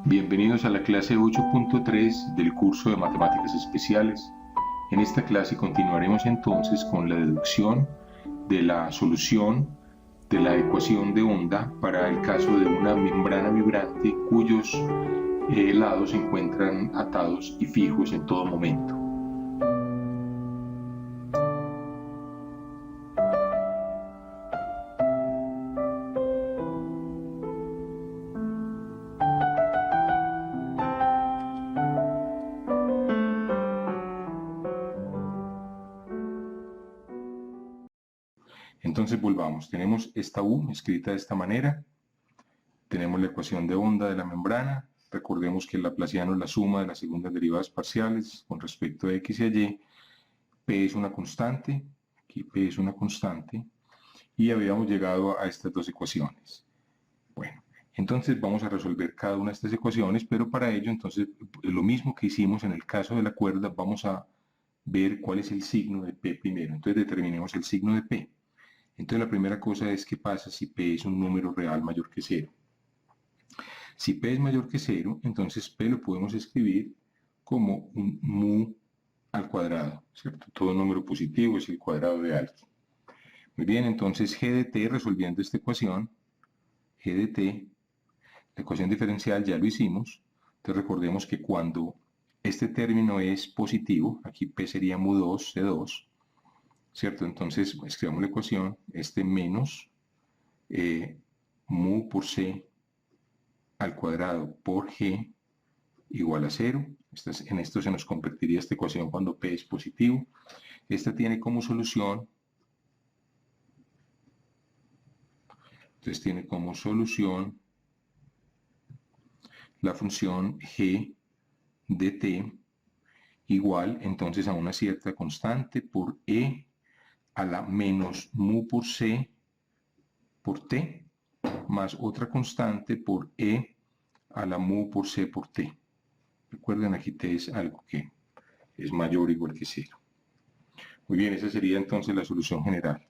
Bienvenidos a la clase 8.3 del curso de Matemáticas Especiales. En esta clase continuaremos entonces con la deducción de la solución de la ecuación de onda para el caso de una membrana vibrante cuyos lados se encuentran atados y fijos en todo momento. Entonces volvamos, tenemos esta U escrita de esta manera, tenemos la ecuación de onda de la membrana, recordemos que el laplaciano es la suma de las segundas derivadas parciales con respecto a x y a y, P es una constante, aquí P es una constante, y habíamos llegado a estas dos ecuaciones. Bueno, entonces vamos a resolver cada una de estas ecuaciones, pero para ello entonces lo mismo que hicimos en el caso de la cuerda, vamos a ver cuál es el signo de P primero, entonces determinemos el signo de P. Entonces la primera cosa es qué pasa si P es un número real mayor que 0. Si P es mayor que 0, entonces P lo podemos escribir como un mu al cuadrado, ¿cierto? Todo número positivo es el cuadrado de algo. Muy bien, entonces G de t, resolviendo esta ecuación, G de t, la ecuación diferencial ya lo hicimos, entonces recordemos que cuando este término es positivo, aquí P sería mu 2, C2, ¿cierto? Entonces escribamos la ecuación, este menos mu por C al cuadrado por G igual a 0. En esto se nos convertiría esta ecuación cuando P es positivo. Esta tiene como solución, entonces tiene como solución la función G de t igual entonces a una cierta constante por E a la menos mu por C por t más otra constante por E a la mu por C por t. Recuerden, aquí t es algo que es mayor o igual que 0. Muy bien, esa sería entonces la solución general.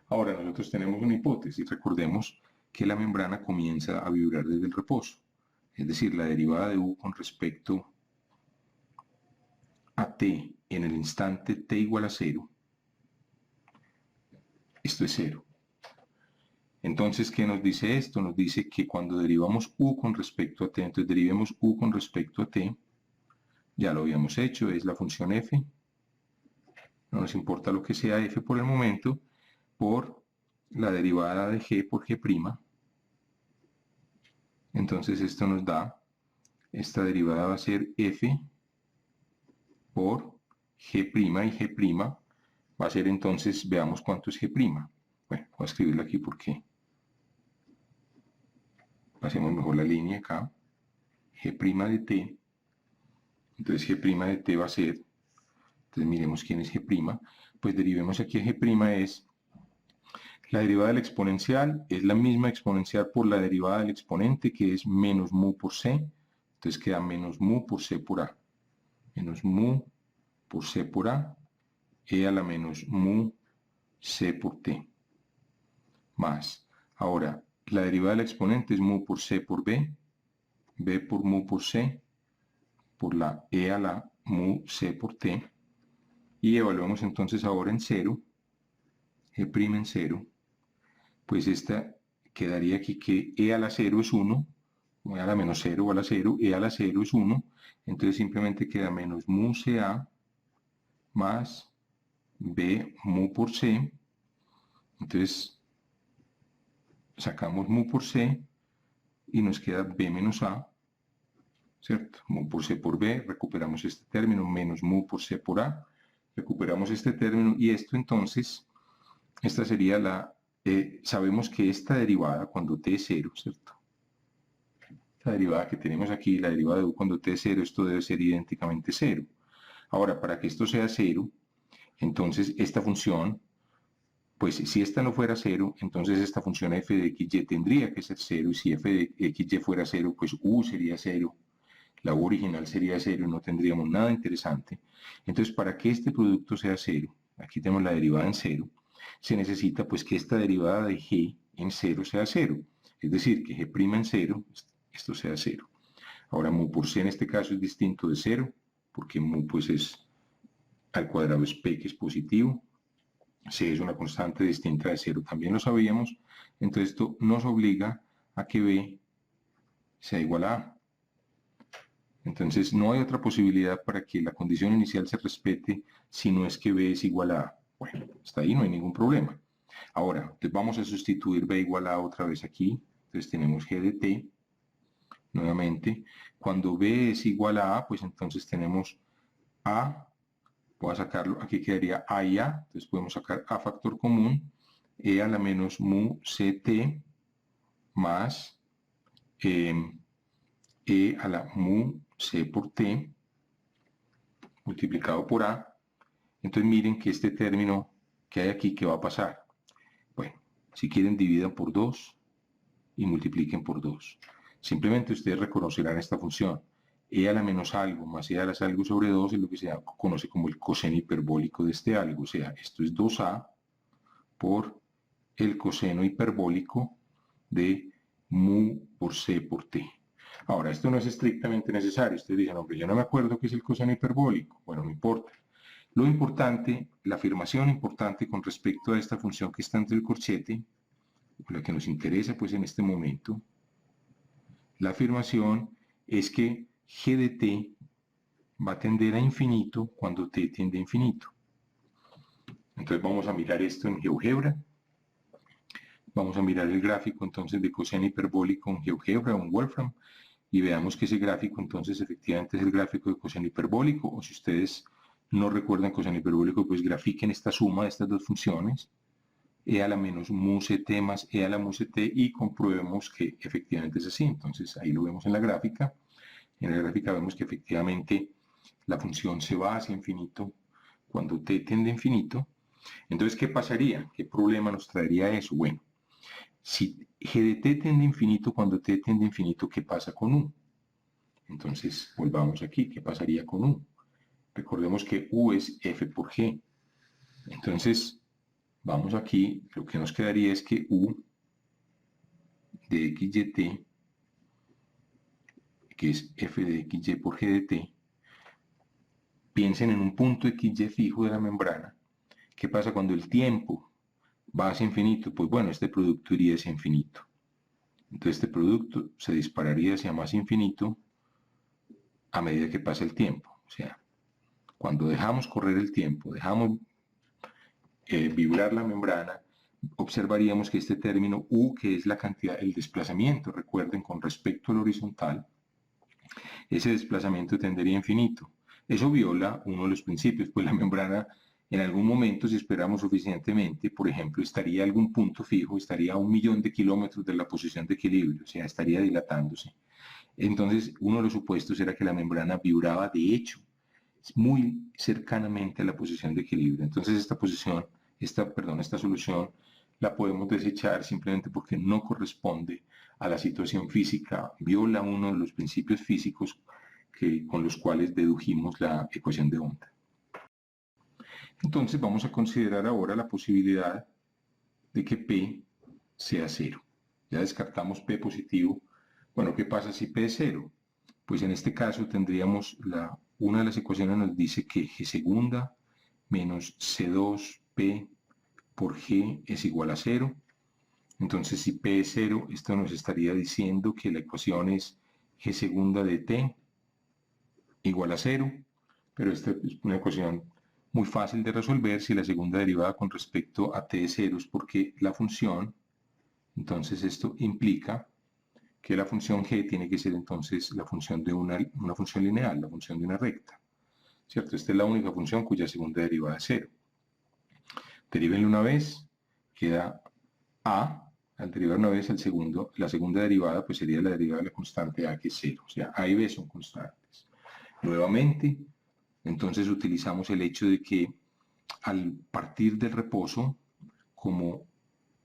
Ahora nosotros tenemos una hipótesis. Recordemos que la membrana comienza a vibrar desde el reposo. Es decir, la derivada de U con respecto a t en el instante t igual a 0, esto es 0. Entonces, ¿qué nos dice esto? Nos dice que cuando derivamos U con respecto a t, entonces derivemos U con respecto a t, ya lo habíamos hecho, es la función f, no nos importa lo que sea f por el momento, por la derivada de g por g'. Entonces esto nos da, esta derivada va a ser f por g' y g' va a ser entonces, veamos cuánto es g'. Bueno, voy a escribirlo aquí porque pasemos mejor la línea acá. G' de t, entonces g' de t va a ser, entonces miremos quién es g', pues derivemos aquí a g' es la derivada del exponencial, es la misma exponencial por la derivada del exponente, que es menos mu por c, entonces queda menos mu por c por a, menos mu por c por a, e a la menos mu c por t, más, ahora, la derivada del exponente es mu por c por b por mu por c, por la e a la mu c por t, y evaluamos entonces ahora en 0, g' en 0, pues esta quedaría aquí que e a la 0 es 1, o a la menos 0 o a la 0, e a la 0 es 1, entonces simplemente queda menos mu ca más b mu por c, entonces sacamos mu por c y nos queda b menos a, ¿cierto? Mu por c por b, recuperamos este término, menos mu por c por a, recuperamos este término, y esto entonces, esta sería la, sabemos que esta derivada cuando t es 0, ¿cierto? Esta derivada que tenemos aquí, la derivada de u cuando t es 0, esto debe ser idénticamente 0. Ahora, para que esto sea 0, entonces esta función, pues si esta no fuera 0, entonces esta función f de xy tendría que ser 0, y si f de xy fuera 0, pues u sería 0, la u original sería 0 y no tendríamos nada interesante. Entonces, para que este producto sea 0, aquí tenemos la derivada en 0, se necesita pues que esta derivada de g en 0 sea 0, es decir, que g' en 0, esto sea 0. Ahora mu por c en este caso es distinto de 0, porque mu pues es al cuadrado es p, que es positivo. C es una constante distinta de 0, también lo sabíamos. Entonces esto nos obliga a que b sea igual a a. Entonces no hay otra posibilidad para que la condición inicial se respete si no es que b es igual a a. Bueno, hasta ahí no hay ningún problema. Ahora, entonces vamos a sustituir b igual a otra vez aquí. Entonces tenemos g de t, nuevamente. Cuando b es igual a a, pues entonces tenemos a, voy a sacarlo, aquí quedaría a y a, entonces podemos sacar a factor común, e a la menos mu ct más e a la mu c por t multiplicado por a. Entonces miren que este término que hay aquí, ¿qué va a pasar? Bueno, si quieren dividan por 2 y multipliquen por 2. Simplemente ustedes reconocerán esta función. E a la menos algo más e a la algo sobre 2 es lo que se conoce como el coseno hiperbólico de este algo. O sea, esto es 2a por el coseno hiperbólico de mu por c por t. Ahora, esto no es estrictamente necesario. Ustedes dicen, hombre, yo no me acuerdo qué es el coseno hiperbólico. Bueno, no importa. Lo importante, la afirmación importante con respecto a esta función que está entre el corchete, la que nos interesa pues en este momento, la afirmación es que g de t va a tender a infinito cuando t tiende a infinito. Entonces vamos a mirar esto en GeoGebra. Vamos a mirar el gráfico entonces de coseno hiperbólico en GeoGebra o en Wolfram y veamos que ese gráfico entonces efectivamente es el gráfico de coseno hiperbólico, o si ustedes no recuerdan coseno hiperbólico, pues grafiquen esta suma de estas dos funciones, e a la menos mu ct más e a la mu ct, y comprobemos que efectivamente es así. Entonces ahí lo vemos en la gráfica. En la gráfica vemos que efectivamente la función se va hacia infinito cuando t tiende a infinito. Entonces, ¿qué pasaría? ¿Qué problema nos traería eso? Bueno, si g de t tiende a infinito cuando t tiende a infinito, ¿qué pasa con u? Entonces, volvamos aquí. ¿Qué pasaría con u? Recordemos que u es f por g. Entonces, vamos aquí. Lo que nos quedaría es que u de xy, que es f de xy por g de t, piensen en un punto xy fijo de la membrana. ¿Qué pasa cuando el tiempo va hacia infinito? Pues bueno, este producto iría hacia infinito. Entonces este producto se dispararía hacia más infinito a medida que pasa el tiempo. O sea, cuando dejamos correr el tiempo, dejamos vibrar la membrana, observaríamos que este término u, que es la cantidad, el desplazamiento, recuerden, con respecto al horizontal, ese desplazamiento tendería a infinito. Eso viola uno de los principios, pues la membrana en algún momento, si esperamos suficientemente, por ejemplo, estaría a algún punto fijo, estaría a 1.000.000 de kilómetros de la posición de equilibrio, o sea, estaría dilatándose. Entonces, uno de los supuestos era que la membrana vibraba, de hecho, muy cercanamente a la posición de equilibrio. Entonces, esta solución la podemos desechar simplemente porque no corresponde a la situación física, viola uno de los principios físicos con los cuales dedujimos la ecuación de onda. Entonces vamos a considerar ahora la posibilidad de que P sea 0. Ya descartamos P positivo. Bueno, ¿qué pasa si P es 0? Pues en este caso tendríamos una de las ecuaciones nos dice que G segunda menos C2P por G es igual a 0. Entonces si P es 0, esto nos estaría diciendo que la ecuación es G segunda de T igual a 0, pero esta es una ecuación muy fácil de resolver si la segunda derivada con respecto a t es 0 es porque la función, entonces esto implica que la función g tiene que ser entonces la función de una función lineal, la función de una recta, ¿cierto? Esta es la única función cuya segunda derivada es 0. Derivenle una vez, queda a, al derivar una vez la segunda derivada pues sería la derivada de la constante a, que es 0, o sea, a y b son constantes. Nuevamente, entonces utilizamos el hecho de que al partir del reposo, como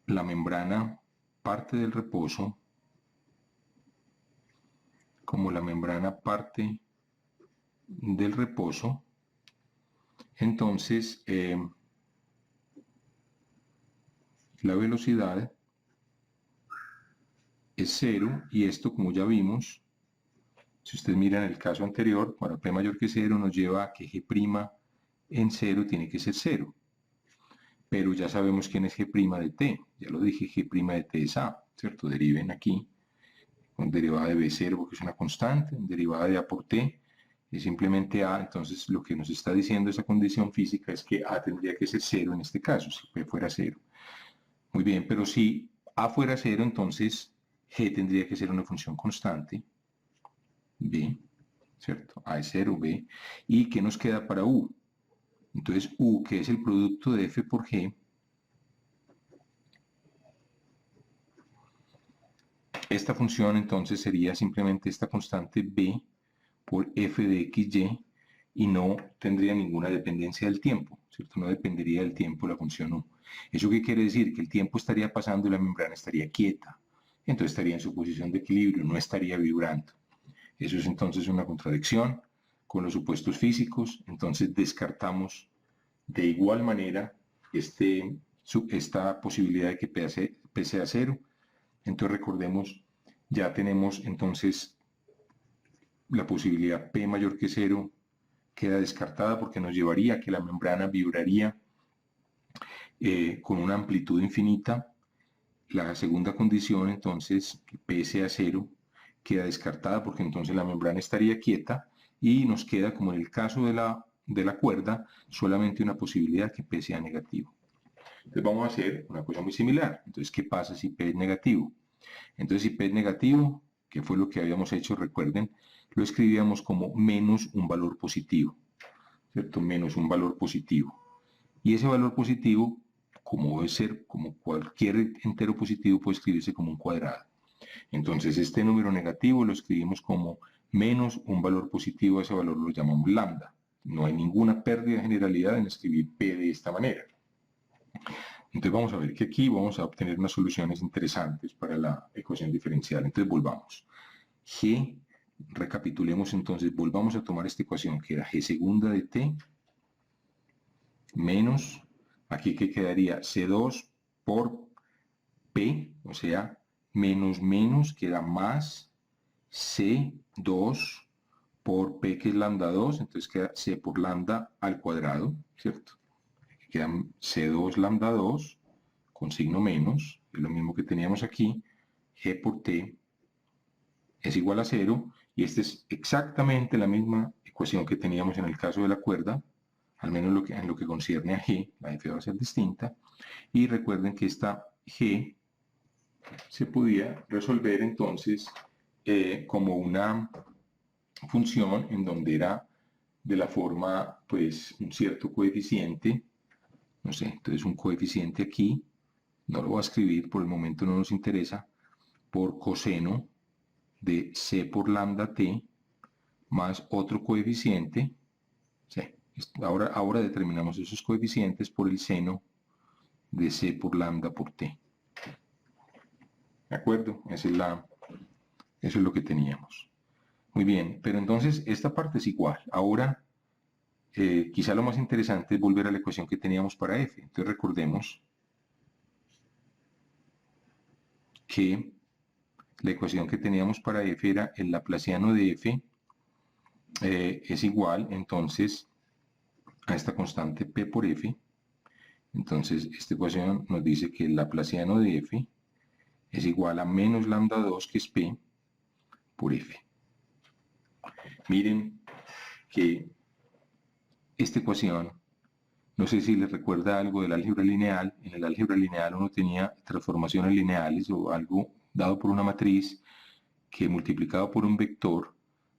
la membrana parte del reposo, entonces la velocidad es 0 y esto, como ya vimos, si ustedes miran el caso anterior, para P mayor que 0 nos lleva a que G' en 0 tiene que ser 0. Pero ya sabemos quién es G' de T. Ya lo dije, G' de T es A, ¿cierto? Deriven aquí con derivada de B0 porque es una constante, derivada de A por T es simplemente A. Entonces lo que nos está diciendo esa condición física es que A tendría que ser 0 en este caso, si P fuera 0. Muy bien, pero si A fuera 0, entonces G tendría que ser una función constante, B, ¿cierto? A es 0, B. ¿Y qué nos queda para U? Entonces U, que es el producto de F por G, esta función entonces sería simplemente esta constante B por F de XY y no tendría ninguna dependencia del tiempo, ¿cierto? No dependería del tiempo la función U. ¿Eso qué quiere decir? Que el tiempo estaría pasando y la membrana estaría quieta. Entonces estaría en su posición de equilibrio, no estaría vibrando. Eso es entonces una contradicción con los supuestos físicos. Entonces descartamos de igual manera esta posibilidad de que P sea 0. Entonces recordemos, ya tenemos entonces la posibilidad P mayor que 0 queda descartada porque nos llevaría a que la membrana vibraría con una amplitud infinita. La segunda condición, entonces, que P sea 0, queda descartada porque entonces la membrana estaría quieta y nos queda, como en el caso de la cuerda, solamente una posibilidad que P sea negativo. Entonces vamos a hacer una cosa muy similar. Entonces, ¿qué pasa si P es negativo? Entonces, si P es negativo, que fue lo que habíamos hecho, recuerden, lo escribíamos como menos un valor positivo, ¿cierto? Menos un valor positivo. Y ese valor positivo, como debe ser, como cualquier entero positivo, puede escribirse como un cuadrado. Entonces, este número negativo lo escribimos como menos un valor positivo, ese valor lo llamamos lambda. No hay ninguna pérdida de generalidad en escribir P de esta manera. Entonces vamos a ver que aquí vamos a obtener unas soluciones interesantes para la ecuación diferencial. Entonces volvamos. G, recapitulemos entonces, volvamos a tomar esta ecuación que era G segunda de T menos, aquí que quedaría C2 por P, o sea, menos queda más C2 por P que es lambda 2, entonces queda C por lambda al cuadrado, ¿cierto? Queda C2 lambda 2 con signo menos, es lo mismo que teníamos aquí, G por T es igual a 0, y esta es exactamente la misma ecuación que teníamos en el caso de la cuerda, al menos en lo que concierne a G, la F va a ser distinta, y recuerden que esta G se podía resolver entonces como una función en donde era de la forma, pues, un cierto coeficiente, no sé, entonces un coeficiente aquí, no lo voy a escribir, por el momento no nos interesa, por coseno de C por lambda T más otro coeficiente, sí, ahora determinamos esos coeficientes por el seno de C por lambda por T. ¿De acuerdo? Eso es lo que teníamos. Muy bien, pero entonces esta parte es igual. Ahora, quizá lo más interesante es volver a la ecuación que teníamos para F. Entonces recordemos que la ecuación que teníamos para F era el laplaciano de F es igual entonces a esta constante P por F. Entonces esta ecuación nos dice que el laplaciano de F es igual a menos lambda 2 que es P por F. Miren que esta ecuación, no sé si les recuerda algo del álgebra lineal. En el álgebra lineal uno tenía transformaciones lineales o algo dado por una matriz que multiplicado por un vector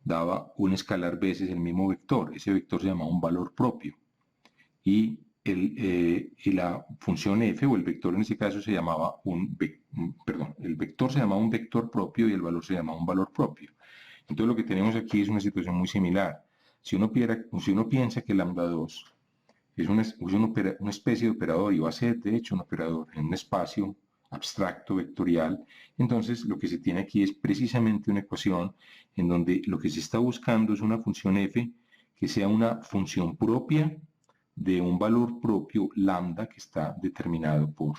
daba un escalar veces el mismo vector. Ese vector se llamaba un valor propio. Y la función f o el vector en ese caso se llamaba el vector se llamaba un vector propio y el valor se llamaba un valor propio. Entonces lo que tenemos aquí es una situación muy similar. Si uno piensa que lambda 2 es una especie de operador y va a ser de hecho un operador en un espacio abstracto vectorial, entonces lo que se tiene aquí es precisamente una ecuación en donde lo que se está buscando es una función f que sea una función propia de un valor propio lambda que está determinado por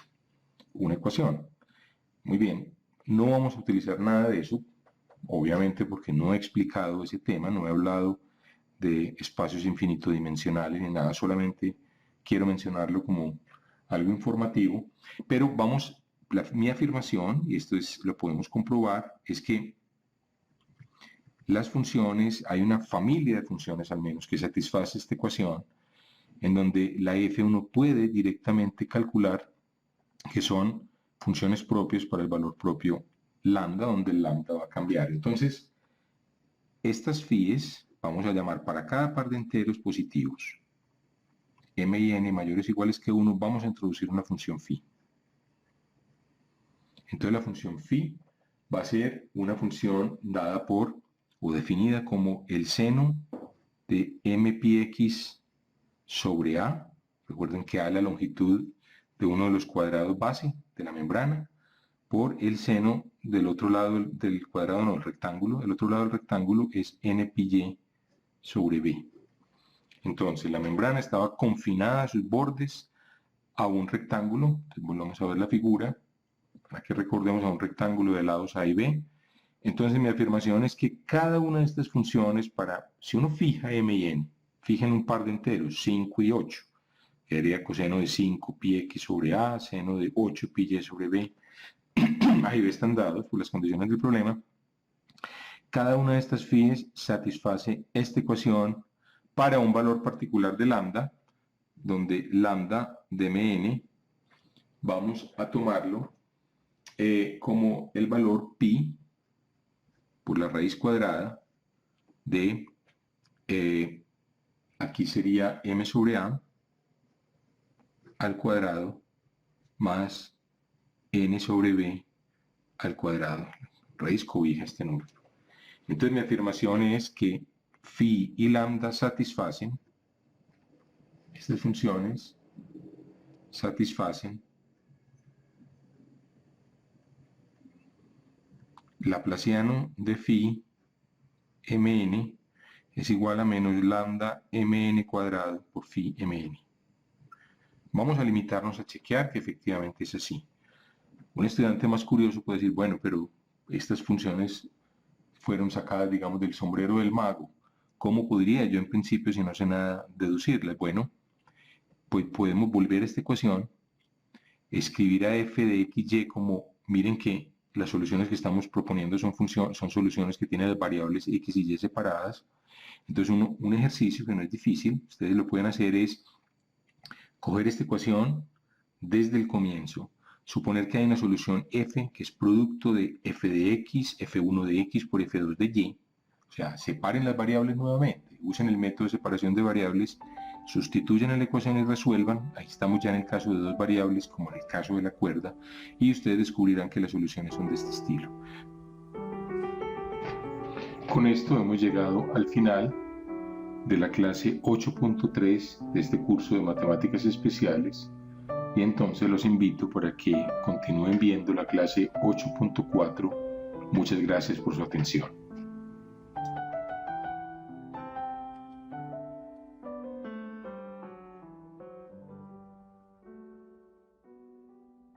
una ecuación. Muy bien, no vamos a utilizar nada de eso, obviamente porque no he explicado ese tema, no he hablado de espacios infinitodimensionales ni nada, solamente quiero mencionarlo como algo informativo, pero vamos, mi afirmación, y esto lo podemos comprobar, es que las funciones, hay una familia de funciones al menos que satisface esta ecuación, en donde la f uno puede directamente calcular que son funciones propias para el valor propio lambda, donde el lambda va a cambiar. Entonces, estas phi's vamos a llamar para cada par de enteros positivos, m y n mayores o iguales que 1, vamos a introducir una función phi. Entonces la función phi va a ser una función dada por, o definida como el seno de mπx sobre a. Recuerden que a es la longitud de uno de los cuadrados base de la membrana, por el seno del otro lado del cuadrado, no, el rectángulo. El otro lado del rectángulo es nπy sobre b. Entonces la membrana estaba confinada a sus bordes a un rectángulo. Entonces volvamos a ver la figura para que recordemos a un rectángulo de lados a y b. Entonces mi afirmación es que cada una de estas funciones, si uno fija m y n, fija en un par de enteros, 5 y 8, quedaría coseno de 5 pi x sobre a, seno de 8 pi y sobre b, a y b están dados por las condiciones del problema. Cada una de estas phi's satisface esta ecuación para un valor particular de lambda, donde lambda de mn vamos a tomarlo como el valor pi por la raíz cuadrada de, aquí sería m sobre a al cuadrado más n sobre b al cuadrado. Raíz cobija este número. Entonces mi afirmación es que phi y lambda satisfacen, estas funciones satisfacen Laplaciano de phi mn es igual a menos lambda mn cuadrado por phi mn. Vamos a limitarnos a chequear que efectivamente es así. Un estudiante más curioso puede decir, bueno, pero estas funciones fueron sacadas, digamos, del sombrero del mago. ¿Cómo podría yo en principio, si no sé nada, deducirlas? Bueno, pues podemos volver a esta ecuación, escribir a f de xy como, miren que las soluciones que estamos proponiendo son soluciones que tienen las variables x y y separadas. Entonces un ejercicio que no es difícil, ustedes lo pueden hacer, es coger esta ecuación desde el comienzo, suponer que hay una solución f que es producto de f de x, f1 de x por f2 de y, o sea, separen las variables nuevamente, usen el método de separación de variables, sustituyen en la ecuación y resuelvan. Ahí estamos ya en el caso de dos variables, como en el caso de la cuerda, y ustedes descubrirán que las soluciones son de este estilo. Con esto hemos llegado al final de la clase 8.3 de este curso de matemáticas especiales, y entonces los invito para que continúen viendo la clase 8.4. Muchas gracias por su atención.